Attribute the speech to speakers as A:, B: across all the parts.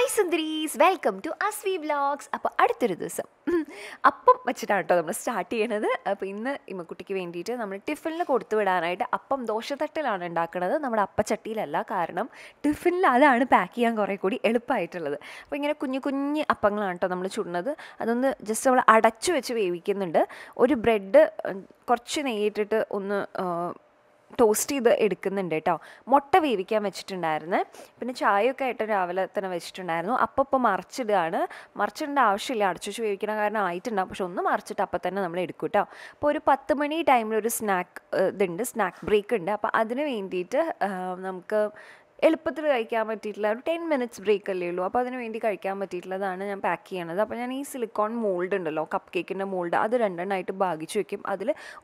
A: Hi സുന്ദരീസ്, welcome to Aswi vlogs. അപ്പോൾ അടുത്തൊരു ദിവസം അപ്പം വെച്ചിട്ടാണ് കേട്ടോ നമ്മൾ സ്റ്റാർട്ട് ചെയ്യണത്. അപ്പോൾ ഇന്ന് ഇമ്മക്കുട്ടിക്ക് വേണ്ടിയിട്ട് നമ്മൾ ടിഫിനിൽ കൊടുത്തു വിടാനായിട്ട് അപ്പം ദോശത്തട്ടിലാണ് ഉണ്ടാക്കുന്നത്, നമ്മുടെ അപ്പച്ചട്ടിയിലല്ല. കാരണം ടിഫിനിൽ അതാണ് പാക്ക് ചെയ്യാൻ കുറേ കൂടി എളുപ്പമായിട്ടുള്ളത്. അപ്പോൾ ഇങ്ങനെ കുഞ്ഞു കുഞ്ഞ് അപ്പങ്ങളാണ് കേട്ടോ നമ്മൾ ചുടുന്നത്. അതൊന്ന് ജസ്റ്റ് നമ്മൾ അടച്ചു വെച്ച് വേവിക്കുന്നുണ്ട്. ഒരു ബ്രെഡ് കുറച്ച് നെയ്യിട്ടിട്ട് ഒന്ന് ടോസ്റ്റ് ചെയ്ത് എടുക്കുന്നുണ്ട് കേട്ടോ. മുട്ട വേവിക്കാൻ വെച്ചിട്ടുണ്ടായിരുന്നു. പിന്നെ ചായയൊക്കെ ആയിട്ട് രാവിലെ തന്നെ വെച്ചിട്ടുണ്ടായിരുന്നു. അപ്പോൾ മറിച്ചിടുകയാണ്. മറിച്ചിടേണ്ട ആവശ്യമില്ല, അടച്ചു വെച്ച് വേവിക്കണ കാരണം ആയിട്ടുണ്ടാകും. പക്ഷെ ഒന്ന് മറിച്ചിട്ട് അപ്പം തന്നെ നമ്മൾ എടുക്കും കേട്ടോ. അപ്പോൾ ഒരു 10 മണി ടൈമിൽ ഒരു സ്നാക്ക് ബ്രേക്ക് ഉണ്ട്. അപ്പോൾ അതിന് വേണ്ടിയിട്ട് നമുക്ക് എളുപ്പത്തിൽ കഴിക്കാൻ പറ്റിയിട്ടുള്ള ഒരു 10 മിനിറ്റ്സ് ബ്രേക്ക് അല്ലേ ഉള്ളൂ. അപ്പോൾ അതിന് വേണ്ടി കഴിക്കാൻ പറ്റിയിട്ടുള്ളതാണ് ഞാൻ പാക്ക് ചെയ്യണത്. അപ്പോൾ ഞാൻ ഈ സിലിക്കോൺ മോൾഡ് ഉണ്ടല്ലോ, കപ്പ് കേക്കിൻ്റെ മോൾഡ്, അത് രണ്ടെണ്ണമായിട്ട് ഭാഗിച്ച് വെക്കും.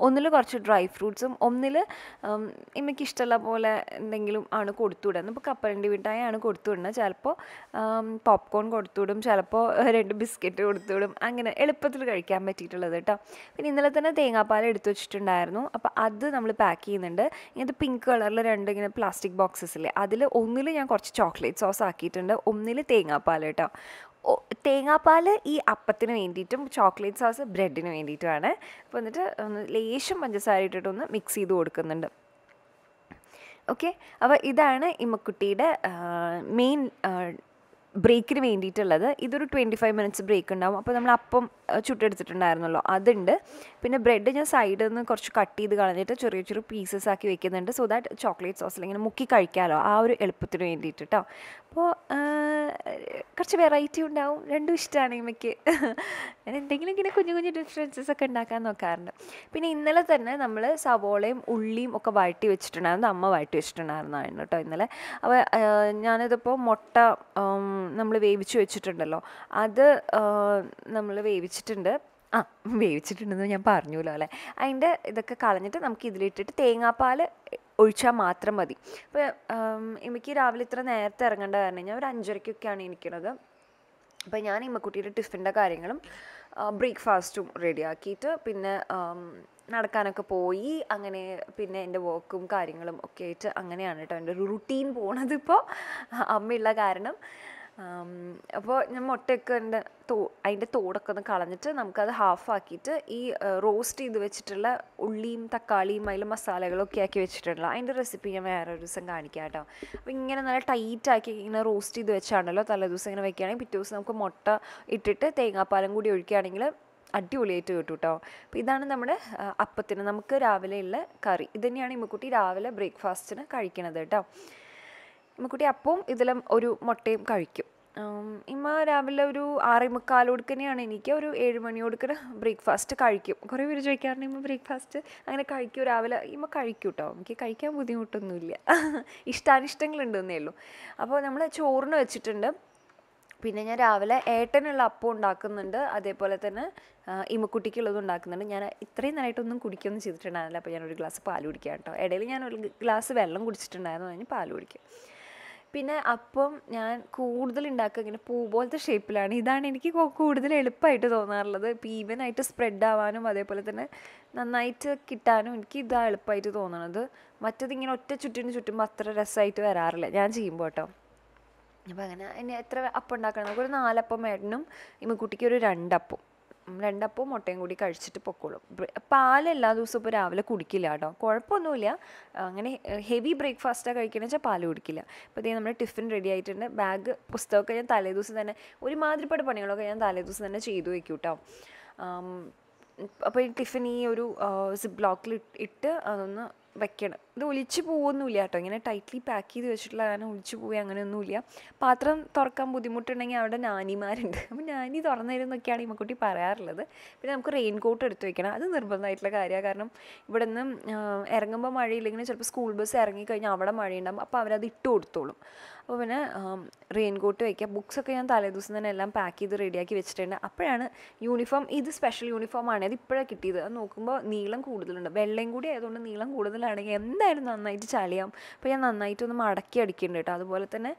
A: ഒന്നിൽ കുറച്ച് ഡ്രൈ ഫ്രൂട്ട്സും ഒന്നിൽ എനിക്ക് ഇഷ്ടമുള്ള പോലെ എന്തെങ്കിലും ആണ് കൊടുത്തുവിടുന്നത്. ഇപ്പോൾ കപ്പലണ്ടി മിഠായി ആണ് കൊടുത്തുവിടുന്നത്. ചിലപ്പോൾ പോപ്കോൺ കൊടുത്തുവിടും, ചിലപ്പോൾ 2 ബിസ്ക്കറ്റ് കൊടുത്തുവിടും. അങ്ങനെ എളുപ്പത്തിൽ കഴിക്കാൻ പറ്റിയിട്ടുള്ളത് കേട്ടോ. പിന്നെ ഇന്നലെ തന്നെ തേങ്ങാപ്പാൽ എടുത്തു വെച്ചിട്ടുണ്ടായിരുന്നു. അപ്പോൾ അത് നമ്മൾ പാക്ക് ചെയ്യുന്നുണ്ട്. ഇങ്ങനത്തെ പിങ്ക് കളറിൽ 2 ഇങ്ങനെ പ്ലാസ്റ്റിക് ബോക്സസില്ലേ, അതിൽ ഒന്നിൽ ഞാൻ കുറച്ച് ചോക്ലേറ്റ് സോസ് ആക്കിയിട്ടുണ്ട്, ഒന്നിൽ തേങ്ങാപ്പാൽ കേട്ടോ. തേങ്ങാപ്പാൽ ഈ അപ്പത്തിന് വേണ്ടിയിട്ടും ചോക്ലേറ്റ് സോസ് ബ്രെഡിന് വേണ്ടിയിട്ടുമാണ്. അപ്പോൾ എന്നിട്ട് ഒന്ന് ലേശം പഞ്ചസാര ഇട്ടിട്ടൊന്ന് മിക്സ് ചെയ്ത് കൊടുക്കുന്നുണ്ട്. ഓക്കെ, അപ്പോൾ ഇതാണ് ഇമ്മക്കുട്ടിയുടെ മെയിൻ ബ്രേക്കിന് വേണ്ടിയിട്ടുള്ളത്. ഇതൊരു 25 മിനിറ്റ്സ് ബ്രേക്ക് ഉണ്ടാവും. അപ്പോൾ നമ്മൾ അപ്പം ചുട്ടെടുത്തിട്ടുണ്ടായിരുന്നല്ലോ, അതുണ്ട്. പിന്നെ ബ്രെഡ് ഞാൻ സൈഡിൽ നിന്ന് കുറച്ച് കട്ട് ചെയ്ത് കളഞ്ഞിട്ട് ചെറിയ ചെറിയ പീസസ് ആക്കി വെക്കുന്നുണ്ട്, സോ ദാറ്റ് ചോക്ലേറ്റ് സോസിൽ ഇങ്ങനെ മുക്കി കഴിക്കാമല്ലോ, ആ ഒരു എളുപ്പത്തിന് വേണ്ടിയിട്ട് കേട്ടോ. അപ്പോൾ കുറച്ച് വെറൈറ്റി ഉണ്ടാവും, രണ്ടും ഇഷ്ടമാണ് എനിക്ക്. ഞാൻ എന്തെങ്കിലും ഇങ്ങനെ കുഞ്ഞു കുഞ്ഞു ഡിഫറൻസസ് ഒക്കെ ഉണ്ടാക്കാൻ നോക്കാറുണ്ട്. പിന്നെ ഇന്നലെ തന്നെ നമ്മൾ സവോളയും ഉള്ളിയും ഒക്കെ വഴറ്റി വെച്ചിട്ടുണ്ടായിരുന്നു, അമ്മ വഴറ്റി വെച്ചിട്ടുണ്ടായിരുന്നായിരുന്നു കേട്ടോ ഇന്നലെ. അപ്പോൾ ഞാനിതിപ്പോൾ മുട്ട നമ്മൾ വേവിച്ച് വെച്ചിട്ടുണ്ടല്ലോ, അത് നമ്മൾ വേവിച്ചിട്ടുണ്ടെന്ന് ഞാൻ പറഞ്ഞല്ലോ അല്ലേ. അതിൻ്റെ ഇതൊക്കെ കളഞ്ഞിട്ട് നമുക്ക് ഇതിലിട്ടിട്ട് തേങ്ങാപ്പാൽ ഒഴിച്ചാൽ മാത്രം മതി. ഇപ്പോൾ എനിക്ക് രാവിലെ ഇത്ര നേരത്തെ ഇറങ്ങേണ്ട കാരണം ഞാൻ ഒരു 5:30-ക്കൊക്കെയാണ് എണീക്കണത്. അപ്പോൾ ഞാൻ ഇമ്മക്കുട്ടിയുടെ ടിഫിൻ്റെ കാര്യങ്ങളും ബ്രേക്ക്ഫാസ്റ്റും റെഡിയാക്കിയിട്ട് പിന്നെ നടക്കാനൊക്കെ പോയി. അങ്ങനെ പിന്നെ എൻ്റെ വർക്കും കാര്യങ്ങളും ഒക്കെ ആയിട്ട് അങ്ങനെയാണ് കേട്ടോ എൻ്റെ ഒരു റുട്ടീൻ പോണത് ഇപ്പോൾ, അമ്മയുള്ള കാരണം. അപ്പോൾ ഞാൻ മുട്ടയൊക്കെ അതിൻ്റെ തോടൊക്കെ ഒന്ന് കളഞ്ഞിട്ട് നമുക്കത് ഹാഫാക്കിയിട്ട് ഈ റോസ്റ്റ് ചെയ്ത് വെച്ചിട്ടുള്ള ഉള്ളിയും തക്കാളിയും അതിൽ മസാലകളൊക്കെ ആക്കി വെച്ചിട്ടുള്ള അതിൻ്റെ റെസിപ്പി ഞാൻ വേറെ ഒരു ദിവസം കാണിക്കാം കേട്ടോ. അപ്പോൾ ഇങ്ങനെ നല്ല ടൈറ്റാക്കി ഇങ്ങനെ റോസ്റ്റ് ചെയ്ത് വെച്ചാണല്ലോ തലേദിവസം ഇങ്ങനെ വെക്കുകയാണെങ്കിൽ പിറ്റേ ദിവസം നമുക്ക് മുട്ട ഇട്ടിട്ട് തേങ്ങാപ്പാലും കൂടി ഒഴിക്കുകയാണെങ്കിൽ അടിപൊളിയായിട്ട് കിട്ടും കേട്ടോ. അപ്പോൾ ഇതാണ് നമ്മുടെ അപ്പത്തിന് നമുക്ക് രാവിലെയുള്ള കറി. ഇത് തന്നെയാണ് ഇമ്മക്കുട്ടി രാവിലെ ബ്രേക്ക്ഫാസ്റ്റിന് കഴിക്കണത് കേട്ടോ. ഇമ്മക്കുട്ടി അപ്പവും ഇതിലും ഒരു മുട്ടയും കഴിക്കും. ഇമ്മ രാവിലെ ഒരു 6:45 എനിക്ക് ഒരു 7 മണിയോടുക്കന് ബ്രേക്ക്ഫാസ്റ്റ് കഴിക്കും. കുറേ പേര് ചോദിക്കാറുണ്ട് ഇമ്മ ബ്രേക്ക്ഫാസ്റ്റ് അങ്ങനെ കഴിക്കും രാവിലെ. ഇമ്മ കഴിക്കും കേട്ടോ, എനിക്ക് കഴിക്കാൻ ബുദ്ധിമുട്ടൊന്നുമില്ല, ഇഷ്ടാനിഷ്ടങ്ങളുണ്ടെന്നേ ഉള്ളൂ. അപ്പോൾ നമ്മൾ ചോറിന് വെച്ചിട്ടുണ്ട്. പിന്നെ ഞാൻ രാവിലെ ഏട്ടനുള്ള അപ്പം ഉണ്ടാക്കുന്നുണ്ട്, അതേപോലെ തന്നെ ഇമ്മക്കുട്ടിക്കുള്ളതും ഉണ്ടാക്കുന്നുണ്ട്. ഞാൻ ഇത്രയും നേരമായിട്ടൊന്നും കുടിക്കുകയൊന്നും ചെയ്തിട്ടുണ്ടായിരുന്നില്ല. അപ്പോൾ ഞാനൊരു ഗ്ലാസ് പാൽ കുടിക്കാം കേട്ടോ. ഇടയിൽ ഞാൻ ഒരു ഗ്ലാസ് വെള്ളം കുടിച്ചിട്ടുണ്ടായിരുന്നു, അതിന് പാൽ കുടിക്കും. പിന്നെ അപ്പം ഞാൻ കൂടുതൽ ഉണ്ടാക്കുക ഇങ്ങനെ പൂ പോലത്തെ ഷേപ്പിലാണ്. ഇതാണ് എനിക്ക് കൂടുതൽ എളുപ്പമായിട്ട് തോന്നാറുള്ളത്. ഇപ്പോൾ ഈവനായിട്ട് സ്പ്രെഡ് ആവാനും അതേപോലെ തന്നെ നന്നായിട്ട് കിട്ടാനും എനിക്ക് ഇതാണ് എളുപ്പമായിട്ട് തോന്നണത്. മറ്റതിങ്ങനെ ഒറ്റ ചുറ്റിന് ചുറ്റുമ്പോൾ അത്ര രസമായിട്ട് വരാറില്ല ഞാൻ ചെയ്യുമ്പോൾ കേട്ടോ. അപ്പോൾ അങ്ങനെ എന്നെ എത്ര അപ്പം ഉണ്ടാക്കണം, നമുക്കൊരു 4 അപ്പം ഏട്ടനും ഇമ്മക്കുട്ടിക്ക് ഒരു 2 അപ്പം മുട്ടയും കൂടി കഴിച്ചിട്ട് പൊക്കോളും. പാൽ എല്ലാ ദിവസവും ഇപ്പോൾ രാവിലെ കുടിക്കില്ല കേട്ടോ, കുഴപ്പമൊന്നുമില്ല. അങ്ങനെ ഹെവി ബ്രേക്ക്ഫാസ്റ്റാണ് കഴിക്കണമെന്ന് വെച്ചാൽ പാൽ കുടിക്കില്ല. അപ്പോൾ ഇതേ നമ്മുടെ ടിഫിൻ റെഡി ആയിട്ടുണ്ട്. ബാഗ് പുസ്തകമൊക്കെ ഞാൻ തലേദിവസം തന്നെ ഒരുമാതിരിപ്പെട്ട പണികളൊക്കെ ഞാൻ തലേദിവസം തന്നെ ചെയ്തു വയ്ക്കും കേട്ടോ. അപ്പോൾ ഈ ടിഫിൻ ഈ ഒരു സിപ്പ് ലോക്കിൽ ഇട്ട് അതൊന്ന് വെക്കണം. ഇത് ഒലിച്ച് പോകുമൊന്നുമില്ല കേട്ടോ, ഇങ്ങനെ ടൈറ്റ്ലി പാക്ക് ചെയ്ത് വെച്ചിട്ടുള്ള കാരണം ഒലിച്ച് പോവുക അങ്ങനെയൊന്നുമില്ല. പാത്രം തുറക്കാൻ ബുദ്ധിമുട്ടുണ്ടെങ്കിൽ അവിടെ നാനിമാരുണ്ട്, അപ്പോൾ നാനി തുറന്നു തരുന്നൊക്കെയാണ് ഇമ്മക്കുട്ടി പറയാറുള്ളത്. പിന്നെ നമുക്ക് റെയിൻ കോട്ട് എടുത്ത് വെക്കണം, അത് നിർബന്ധമായിട്ടുള്ള കാര്യമാണ്. കാരണം ഇവിടെ നിന്ന് ഇറങ്ങുമ്പോൾ മഴയില്ലെങ്കിൽ ചിലപ്പോൾ സ്കൂൾ ബസ് ഇറങ്ങിക്കഴിഞ്ഞാൽ അവിടെ മഴയുണ്ടാകും, അപ്പോൾ അവരത് ഇട്ട് കൊടുത്തോളും. അപ്പോൾ പിന്നെ റെയിൻ കോട്ട് വയ്ക്കുക. ബുക്സൊക്കെ ഞാൻ തലേദിവസം തന്നെ എല്ലാം പാക്ക് ചെയ്ത് റെഡിയാക്കി വെച്ചിട്ടുണ്ട്. അപ്പോഴാണ് യൂണിഫോം, ഇത് സ്പെഷ്യൽ യൂണിഫോമാണ്, അത് ഇപ്പോഴാണ് കിട്ടിയത്. അത് നോക്കുമ്പോൾ നീളം കൂടുതലുണ്ട്, വെള്ളയും കൂടി ആയതുകൊണ്ട് നീളം കൂടുതലാണെങ്കിൽ എന്തായാലും നന്നായിട്ട് ചളിയാവും. അപ്പോൾ ഞാൻ നന്നായിട്ടൊന്ന് മടക്കി അടിക്കുന്നുണ്ട് കേട്ടോ. അതുപോലെ തന്നെ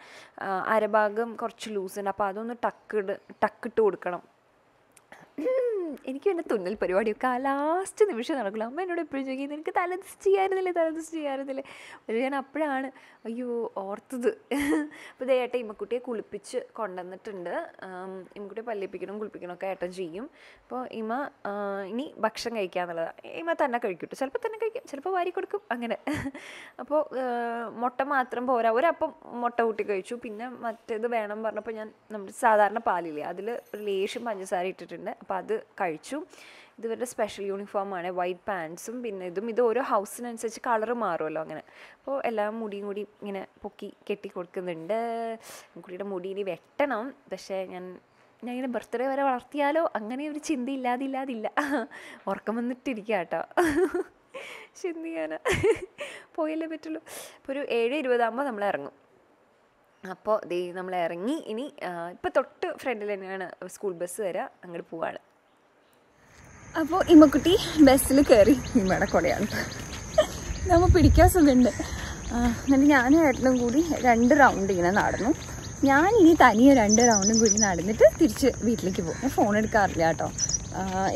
A: അരഭാഗം കുറച്ച് ലൂസുണ്ട്, അപ്പോൾ അതൊന്ന് ടക്കിട്ട് കൊടുക്കണം. എനിക്ക് പിന്നെ തുന്നൽ പരിപാടിയൊക്കെ ലാസ്റ്റ് നിമിഷം നടക്കില്ല. അമ്മ എന്നോട് എപ്പോഴും ചോദിക്കുന്നത് എനിക്ക് തലേദിവസം ചെയ്യാറുന്നില്ലേ. പക്ഷേ ഞാൻ അപ്പോഴാണ് അയ്യോ ഓർത്തത്. അപ്പോൾ ഏട്ടൻ ഇമ്മക്കുട്ടിയെ കുളിപ്പിച്ച് കൊണ്ടുവന്നിട്ടുണ്ട്. ഇമ്മക്കുട്ടിയെ കുളിപ്പിക്കണം ഒക്കെ ഏട്ടൻ ചെയ്യും. അപ്പോൾ ഇനി ഭക്ഷണം കഴിക്കാന്നുള്ളതാണ്. ഇമ്മ തന്നെ കഴിക്കും. ചിലപ്പോൾ തന്നെ കഴിക്കും, ചിലപ്പോൾ വാരി കൊടുക്കും, അങ്ങനെ. അപ്പോൾ മുട്ട മാത്രം പോരാ, ഒരപ്പം മുട്ട കൂട്ടി കഴിച്ചു. പിന്നെ മറ്റേത് വേണം പറഞ്ഞപ്പോൾ ഞാൻ നമ്മുടെ സാധാരണ പാലില്ലേ അതിൽ ഒരു ലേശം പഞ്ചസാര ഇട്ടിട്ടുണ്ട്. അപ്പോൾ അത് കഴിച്ചു. ഇതുവരുടെ സ്പെഷ്യൽ യൂണിഫോമാണ്, വൈറ്റ് പാൻസും പിന്നെ ഇത് ഓരോ ഹൗസിനനുസരിച്ച് കളറ് മാറുമല്ലോ അങ്ങനെ. അപ്പോൾ എല്ലാം മുടിയും കൂടി ഇങ്ങനെ പൊക്കി കെട്ടി കൊടുക്കുന്നുണ്ട്. കുട്ടിയുടെ മുടി ഇനി വെട്ടണം. പക്ഷേ ഞാൻ ഇങ്ങനെ ബർത്ത്ഡേ വരെ വളർത്തിയാലോ അങ്ങനെ ഒരു ചിന്തയില്ലാതില്ല. ഉറക്കം വന്നിട്ടിരിക്കുക കേട്ടോ. ചിന്തിക്കാനാ പോയല്ലേ പറ്റുള്ളൂ. ഇപ്പോൾ ഒരു 7:20 നമ്മൾ ഇറങ്ങും. അപ്പോൾ നമ്മൾ ഇറങ്ങി. ഇനി ഇപ്പോൾ തൊട്ട് ഫ്രണ്ടിൽ തന്നെയാണ് സ്കൂൾ ബസ് വരെ, അങ്ങോട്ട് പോവാണ്. അപ്പോൾ ഇമ്മക്കുട്ടി ബസ്സിൽ കയറി. ഇമ്മയുടെ കൊടയാണ് നമ്മൾ പിടിക്കാൻ സുഖമുണ്ട്. എന്നിട്ട് ഞാനും ഏട്ടനും കൂടി 2 റൗണ്ട് ഇങ്ങനെ നടന്നു. ഞാൻ ഇനി തനിയെ 2 റൗണ്ടും കൂടി നടന്നിട്ട് തിരിച്ച് വീട്ടിലേക്ക് പോകും. ഞാൻ ഫോൺ എടുക്കാറില്ല കേട്ടോ.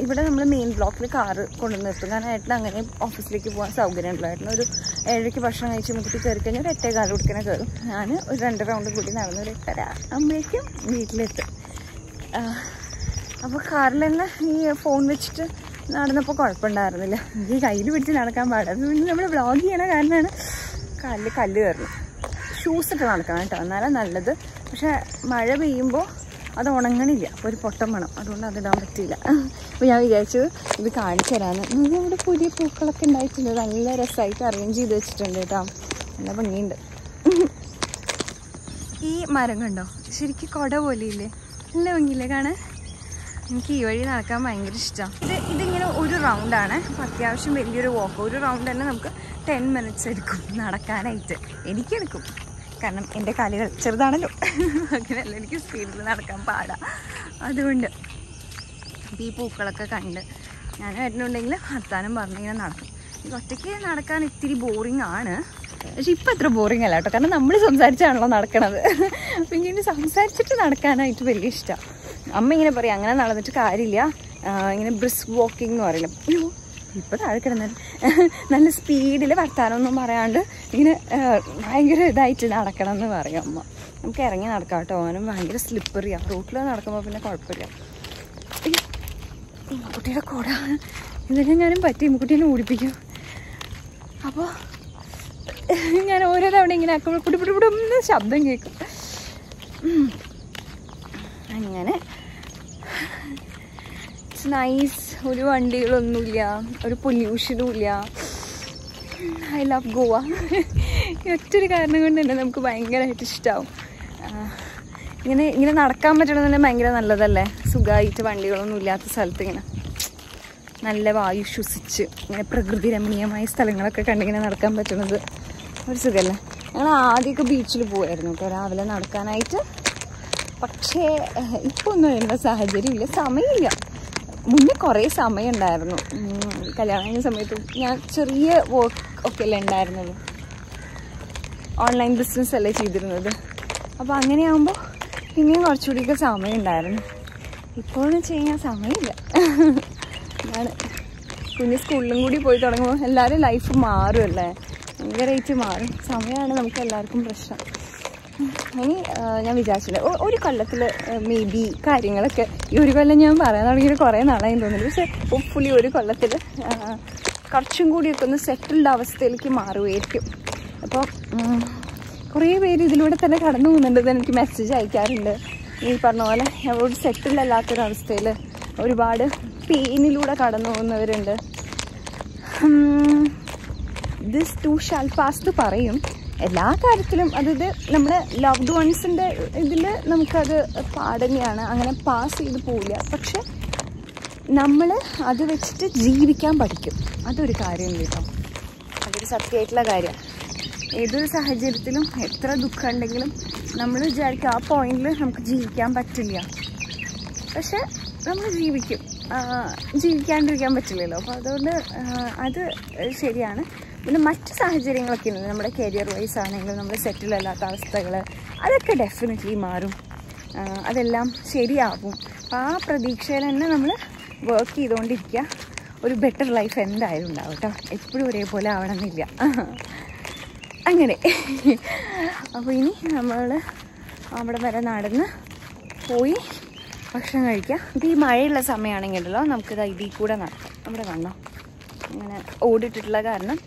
A: ഇവിടെ നമ്മൾ മെയിൻ ബ്ലോക്കിൽ കാറ് കൊണ്ടുവന്ന് നിർത്തും. കാരണം ഏട്ടൻ അങ്ങനെ ഓഫീസിലേക്ക് പോകാൻ സൗകര്യമുണ്ടല്ലോ. ഏട്ടൻ ഒരു 7:00 ഭക്ഷണം കഴിച്ച് മുട്ടി കയറി കഴിഞ്ഞാൽ ഒരു 8:15 കൊടുക്കണേ കയറും. ഞാൻ ഒരു 2 റൗണ്ട് കൂടി നടന്ന് ഒരു 8:30 ആകുമ്പോഴേക്കും വീട്ടിലെത്തും. അപ്പോൾ കാറിൽ തന്നെ ഈ ഫോൺ വെച്ചിട്ട് നടന്നപ്പോൾ കുഴപ്പമുണ്ടായിരുന്നില്ല. എനിക്ക് കയ്യിൽ പിടിച്ച് നടക്കാൻ പാടില്ല. അത് പിന്നെ നമ്മൾ വ്ളോഗ് ചെയ്യണ കാരണമാണ് കാലിൽ കല്ല് കയറുന്നത്. ഷൂസിട്ട് നടക്കണം കേട്ടോ, എന്നാലും നല്ലത്. പക്ഷേ മഴ പെയ്യുമ്പോൾ അത് ഉണങ്ങണില്ല, ഒരു പൊട്ടം വേണം. അതുകൊണ്ട് അതിടാൻ പറ്റില്ല. അപ്പോൾ ഞാൻ വിചാരിച്ചു ഇത് കാണിച്ചു തരാമെന്ന്. നമുക്ക് ഇവിടെ പുതിയ പൂക്കളൊക്കെ ഉണ്ടായിട്ടുണ്ട്. നല്ല രസമായിട്ട് അറേഞ്ച് ചെയ്ത് വെച്ചിട്ടുണ്ട് കേട്ടോ. നല്ല ഭംഗിയുണ്ട്. ഈ മരം കണ്ടോ, ശരിക്കും കുട പോലെയില്ലേ, നല്ല ഭംഗിയില്ലേ കാണാൻ. എനിക്ക് ഈ വഴി നടക്കാൻ ഭയങ്കര ഇഷ്ടമാണ്. ഇതിങ്ങനെ ഒരു റൗണ്ടാണ്. അപ്പോൾ അത്യാവശ്യം വലിയൊരു വാക്ക്. ഒരു റൗണ്ട് തന്നെ നമുക്ക് 10 മിനിറ്റ്സ് എടുക്കും നടക്കാനായിട്ട്. എനിക്കെടുക്കും, കാരണം എൻ്റെ കാലുകൾ ചെറുതാണല്ലോ. അങ്ങനെയല്ല, എനിക്ക് സ്പീഡിൽ നടക്കാൻ പാടാം. അതുകൊണ്ട് ഈ പൂക്കളൊക്കെ കണ്ട് ഞാൻ വരുന്നുണ്ടെങ്കിൽ വർത്താനം പറഞ്ഞിങ്ങനെ നടക്കും. ഈ ഒറ്റയ്ക്ക് നടക്കാൻ ഇത്തിരി ബോറിംഗ് ആണ്. പക്ഷെ ഇപ്പം അത്ര ബോറിംഗ് അല്ല കേട്ടോ, കാരണം നമ്മൾ സംസാരിച്ചാണല്ലോ നടക്കണത്. അപ്പം ഇങ്ങനെ സംസാരിച്ചിട്ട് നടക്കാനായിട്ട് വലിയ ഇഷ്ടമാണ്. അമ്മ ഇങ്ങനെ പറയും അങ്ങനെ നടന്നിട്ട് കാര്യമില്ല, ഇങ്ങനെ ബ്രിസ്ക് വാക്കിംഗ് എന്ന് പറയില്ല. അയ്യോ ഇപ്പോൾ താഴെ കിടന്നാൽ നല്ല സ്പീഡിൽ വർത്താനമൊന്നും പറയാണ്ട് ഇങ്ങനെ ഭയങ്കര ഇതായിട്ട് നടക്കണം എന്ന് പറയും അമ്മ. നമുക്ക് ഇറങ്ങി നടക്കാം കേട്ടോ. അവനും ഭയങ്കര സ്ലിപ്പറിയാണ്. റൂട്ടിൽ നടക്കുമ്പോൾ പിന്നെ കുഴപ്പമില്ല. ഇമ്മക്കുട്ടിയുടെ കൂട ഇതെല്ലാം ഞാനും പറ്റി ഇമ്മക്കുട്ടീനെ ഓടിപ്പിക്കും. അപ്പോൾ ഞാൻ ഓരോ തവണ ഇങ്ങനെ ആക്കുമ്പോൾ പുടിപിടിപിടുന്ന ശബ്ദം കേൾക്കും. അങ്ങനെ നൈസ്. ഒരു വണ്ടികളൊന്നുമില്ല, ഒരു പൊല്യൂഷനും ഇല്ല. I love Goa. ഒറ്റൊരു കാരണം കൊണ്ട് തന്നെ നമുക്ക് ഭയങ്കരമായിട്ട് ഇഷ്ടമാവും. ഇങ്ങനെ നടക്കാൻ പറ്റണമെന്ന് തന്നെ ഭയങ്കര നല്ലതല്ലേ. സുഖമായിട്ട് വണ്ടികളൊന്നും ഇല്ലാത്ത സ്ഥലത്ത് ഇങ്ങനെ നല്ല വായു ശ്വസിച്ച് ഇങ്ങനെ പ്രകൃതി രമണീയമായ സ്ഥലങ്ങളൊക്കെ കണ്ടിങ്ങനെ നടക്കാൻ പറ്റുന്നത് ഒരു സുഖമല്ലേ. ഞങ്ങൾ ആദ്യമൊക്കെ ബീച്ചിൽ പോകുമായിരുന്നു കേട്ടോ രാവിലെ നടക്കാനായിട്ട്. പക്ഷേ ഇപ്പോൾ ഒന്നും അതിനുള്ള സാഹചര്യമില്ല, സമയമില്ല. മുന്നേ കുറേ സമയം ഉണ്ടായിരുന്നു. കല്യാണം കഴിഞ്ഞ സമയത്ത് ഞാൻ ചെറിയ വർക്ക് ഒക്കെ അല്ലേ ഉണ്ടായിരുന്നുള്ളൂ, ഓൺലൈൻ ബിസിനസ് അല്ലേ ചെയ്തിരുന്നത്. അപ്പോൾ അങ്ങനെയാകുമ്പോൾ പിന്നെയും കുറച്ചുകൂടിയൊക്കെ സമയം ഉണ്ടായിരുന്നു. ഇപ്പോഴെന്ന് വെച്ച് കഴിഞ്ഞാൽ സമയമില്ല. ഞാൻ കുഞ്ഞ് സ്കൂളിലും കൂടി പോയി തുടങ്ങുമ്പോൾ എല്ലാവരും ലൈഫ് മാറുമല്ലേ, ഭയങ്കരമായിട്ട് മാറും. സമയമാണ് നമുക്ക് എല്ലാവർക്കും പ്രശ്നം. ഇനി ഞാൻ വിചാരിച്ചില്ല ഒരു കൊല്ലത്തിൽ മേ ബി കാര്യങ്ങളൊക്കെ, ഈ ഒരു കൊല്ലം ഞാൻ പറയാൻ തുടങ്ങിയിട്ട് കുറേ നാളായി തോന്നുന്നു. പക്ഷേ ഹോപ്പ്ഫുള്ളി ഒരു കൊല്ലത്തിൽ കുറച്ചും കൂടിയൊക്കെ ഒന്ന് സെറ്റിൽഡ് അവസ്ഥയിലേക്ക് മാറുമായിരിക്കും. അപ്പോൾ കുറേ പേര് ഇതിലൂടെ തന്നെ കടന്നു പോകുന്നുണ്ട്. എനിക്ക് മെസ്സേജ് അയക്കാറുണ്ട്. ഈ പറഞ്ഞ പോലെ ഒരു സെറ്റിൽഡ് അല്ലാത്തൊരവസ്ഥയിൽ ഒരുപാട് പെയിനിലൂടെ കടന്നു പോകുന്നവരുണ്ട്. ദിസ് ടു ഷാൽ പാസ് പറയും എല്ലാ കാര്യത്തിലും. അതായത് നമ്മുടെ ലവ്ഡ് വൺസിൻ്റെ ഇതിൽ നമുക്കത് പാടന്നെയാണ്, അങ്ങനെ പാസ് ചെയ്ത് പോവില്ല. പക്ഷെ നമ്മൾ അത് വെച്ചിട്ട് ജീവിക്കാൻ പഠിക്കും. അതൊരു കാര്യം കേട്ടോ, അതൊരു സത്യമായിട്ടുള്ള കാര്യമാണ്. ഏതൊരു സാഹചര്യത്തിലും എത്ര ദുഃഖം ഉണ്ടെങ്കിലും നമ്മൾ വിചാരിക്കും ആ പോയിന്റിൽ നമുക്ക് ജീവിക്കാൻ പറ്റില്ല. പക്ഷെ നമ്മൾ ജീവിക്കും, ജീവിക്കാണ്ടിരിക്കാൻ പറ്റില്ലല്ലോ. അപ്പോൾ അതുകൊണ്ട് അത് ശരിയാണ്. പിന്നെ മറ്റ് സാഹചര്യങ്ങളൊക്കെ ഉണ്ട്, നമ്മുടെ കരിയർ വൈസ് ആണെങ്കിലും നമ്മൾ സെറ്റിൽ അല്ലാത്ത അവസ്ഥകൾ, അതൊക്കെ ഡെഫിനറ്റ്ലി മാറും, അതെല്ലാം ശരിയാവും. അപ്പോൾ ആ പ്രതീക്ഷയിൽ തന്നെ നമ്മൾ
B: വർക്ക് ചെയ്തുകൊണ്ടിരിക്കുക. ഒരു ബെറ്റർ ലൈഫ് എന്തായാലും ഉണ്ടാവും കേട്ടോ. എപ്പോഴും ഒരേപോലെ ആവണമെന്നില്ല. അങ്ങനെ അപ്പോൾ ഇനി നമ്മൾ അവിടെ വരെ നടന്ന് പോയി ഭക്ഷണം കഴിക്കുക. ഇത് ഈ മഴയുള്ള സമയമാണെങ്കിലല്ലോ നമുക്കിത് ഇതിൽ കൂടെ നടക്കാം. നമ്മുടെ കണ്ണോ ഇങ്ങനെ ഓടിട്ടിട്ടുള്ള കാരണം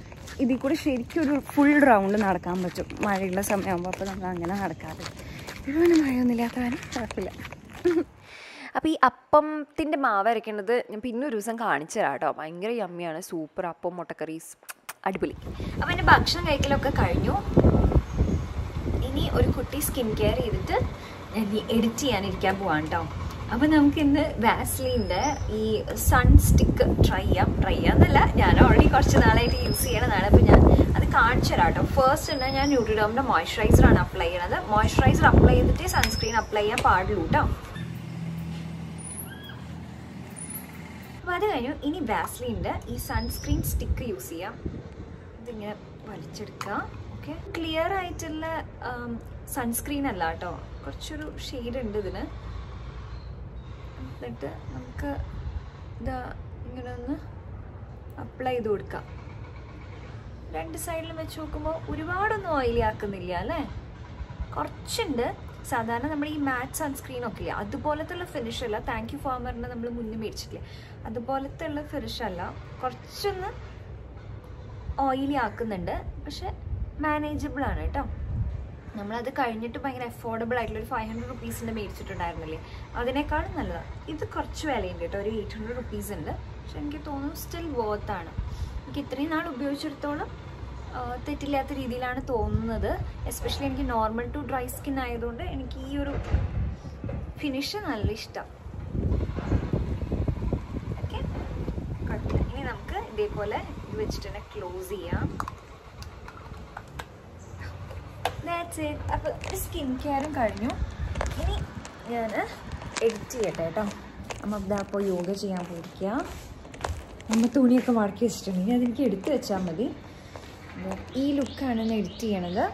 B: ഇതിൽ കൂടെ ശരിക്കും ഒരു ഫുൾ റൗണ്ട് നടക്കാൻ പറ്റും മഴയുള്ള സമയമാകുമ്പോൾ. അപ്പോൾ നമ്മൾ അങ്ങനെ നടക്കാറ്. ഇവിടെ മഴയൊന്നുമില്ലാത്ത കാരണം കുഴപ്പമില്ല.
A: അപ്പോൾ ഈ അപ്പത്തിൻ്റെ മാവ് അരയ്ക്കുന്നത് ഞാൻ പിന്നെ ഒരു ദിവസം കാണിച്ചു തരാം കേട്ടോ. ഭയങ്കര യമ്മിയാണ്. സൂപ്പർ അപ്പം, മുട്ടക്കറീസ്, അടിപൊളി. അപ്പോൾ എൻ്റെ ഭക്ഷണം കഴിക്കലൊക്കെ കഴിഞ്ഞു. ഇനി ഒരു കുട്ടി സ്കിൻ കെയർ ചെയ്തിട്ട് എഡിറ്റ് ചെയ്യാനിരിക്കാൻ പോവാണ് കേട്ടോ. അപ്പോൾ നമുക്ക് ഇന്ന് വാസ്ലിൻ്റെ ഈ സൺ സ്റ്റിക്ക് ട്രൈ ചെയ്യാമെന്നല്ല, ഞാൻ ഓൾറെഡി കുറച്ച് നാളായിട്ട് യൂസ് ചെയ്യണതാണ്. അപ്പോൾ ഞാൻ അത് കാണിച്ചു തരാം കേട്ടോ. ഫസ്റ്റ് തന്നെ ഞാൻ ന്യൂട്രിഡോമിൻ്റെ മോയ്സ്ചറൈസറാണ് അപ്ലൈ ചെയ്യണത്. മോയ്സ്ചറൈസർ അപ്ലൈ ചെയ്തിട്ട് സൺസ്ക്രീൻ അപ്ലൈ ചെയ്യാൻ പാടുള്ളൂ കേട്ടോ. അപ്പോൾ അത് കഴിഞ്ഞു. ഇനി വാസ്ലിൻ്റെ ഈ സൺസ്ക്രീൻ സ്റ്റിക്ക് യൂസ് ചെയ്യാം. ഇതിങ്ങനെ വലിച്ചെടുക്കുക. ഓക്കെ, ക്ലിയർ ആയിട്ടുള്ള സൺസ്ക്രീൻ അല്ല കേട്ടോ, കുറച്ചൊരു ഷെയ്ഡ് ഉണ്ട് ഇതിന്. എന്നിട്ട് നമുക്ക് ഇതാ ഇങ്ങനെ ഒന്ന് അപ്ലൈ ചെയ്ത് കൊടുക്കാം. രണ്ട് സൈഡിലും വെച്ച് നോക്കുമ്പോൾ ഒരുപാടൊന്നും ഓയിലി ആക്കുന്നില്ല അല്ലേ, കുറച്ചുണ്ട്. സാധാരണ നമ്മൾ ഈ മാറ്റ് സൺസ്ക്രീനൊക്കെ ഇല്ല അതുപോലത്തെ ഉള്ള ഫിനിഷ് അല്ല. താങ്ക് യു ഫാമറിന് നമ്മൾ മുന്നേ മേടിച്ചിട്ടില്ല, അതുപോലത്തെ ഉള്ള ഫിനിഷ് അല്ല. കുറച്ചൊന്ന് ഓയിലി ആക്കുന്നുണ്ട്, പക്ഷെ മാനേജബിൾ ആണ് കേട്ടോ. നമ്മളത് കഴിഞ്ഞിട്ട് ഭയങ്കര അഫോർഡബിൾ ആയിട്ടുള്ള ഒരു 500 റുപ്പീസിൻ്റെ മേടിച്ചിട്ടുണ്ടായിരുന്നില്ലേ, അതിനേക്കാളും നല്ലതാണ്. ഇത് കുറച്ച് വിലയുണ്ട് കേട്ടോ, ഒരു 800 റുപ്പീസ് ഉണ്ട്. പക്ഷെ എനിക്ക് തോന്നുന്നു സ്റ്റിൽ വർത്താണ്. എനിക്ക് ഇത്രയും നാൾ ഉപയോഗിച്ചിടത്തോളം തെറ്റില്ലാത്ത രീതിയിലാണ് തോന്നുന്നത്. എസ്പെഷ്യലി എനിക്ക് നോർമൽ ടു ഡ്രൈ സ്കിൻ ആയതുകൊണ്ട് എനിക്ക് ഈ ഒരു ഫിനിഷ് നല്ല ഇഷ്ടം. ഓക്കെ, കുഴപ്പമില്ല. ഇനി നമുക്ക് ഇതേപോലെ ഇത് വെച്ചിട്ട് തന്നെ ക്ലോസ് ചെയ്യാം. That's it. അപ്പോൾ സ്കിൻ കെയറും കഴിഞ്ഞു. ഇനി ഞാൻ എഡിറ്റ് ചെയ്യട്ടെ കേട്ടോ. അമ്മ ഇതാ അപ്പോൾ യോഗ ചെയ്യാൻ പോയിരിക്കുക. അമ്മ തുണിയൊക്കെ മടക്കി വെച്ചിട്ടുണ്ടെങ്കിൽ അതെനിക്ക് എടുത്ത് വെച്ചാൽ മതി. ഈ ലുക്കാണ് ഞാൻ എഡിറ്റ് ചെയ്യണത്.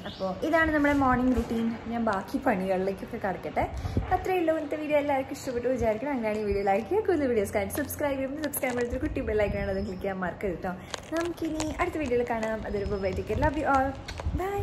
A: അപ്പോൾ ഇതാണ് നമ്മുടെ മോർണിംഗ് റുട്ടീൻ. ഞാൻ ബാക്കി പണികളിലേക്കൊക്കെ കിടക്കട്ടെ. അത്രയേ ഉള്ളൂ. ഇന്നത്തെ വീഡിയോ എല്ലാവർക്കും ഇഷ്ടപ്പെട്ടു വിചാരിക്കണം. അങ്ങനെയാണ് ഈ വീഡിയോ ലൈക്ക് ചെയ്യുക, കൂടുതൽ വീഡിയോസ് കാണാൻ സബ്സ്ക്രൈബ് ചെയ്യുമ്പോൾ സബ്സ്ക്രൈബ് ചെയ്തിട്ട് കുട്ടി ബെല്ലൈക്കാണ്, അത് ക്ലിക്ക് ചെയ്യാൻ മറക്കരുത് കേട്ടോ. നമുക്കിനി അടുത്ത വീഡിയോയിൽ കാണാം. അതൊരു bye. Take care. Love you all. By.